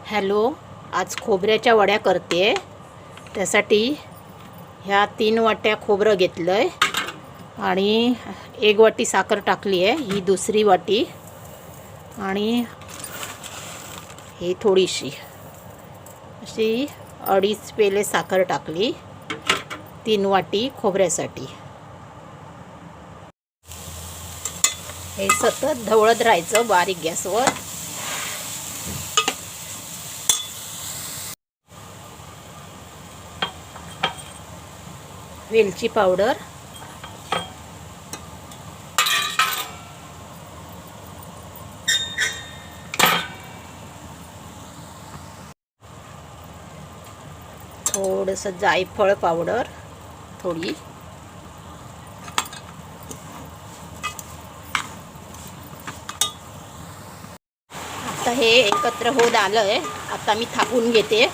Hello, आज खोबऱ्याच्या वड्या करते. त्यासाठी ह्या 3 वाट्या खोबरं घेतलं आहे आणि 1 वाटी साखर टाकली आहे. ही दुसरी वाटी आणि ही थोडीशी अशी 2.5 पेले साखर टाकली 3 वाटी खोबऱ्यासाठी. हे सतत ढवळत राहायचं बारीक गॅसवर. वेलची पावडर, थोडंसं जायफळ पावडर, थोडी आता हे एकत्र होत आलं आहे. आता मी थापून घेते.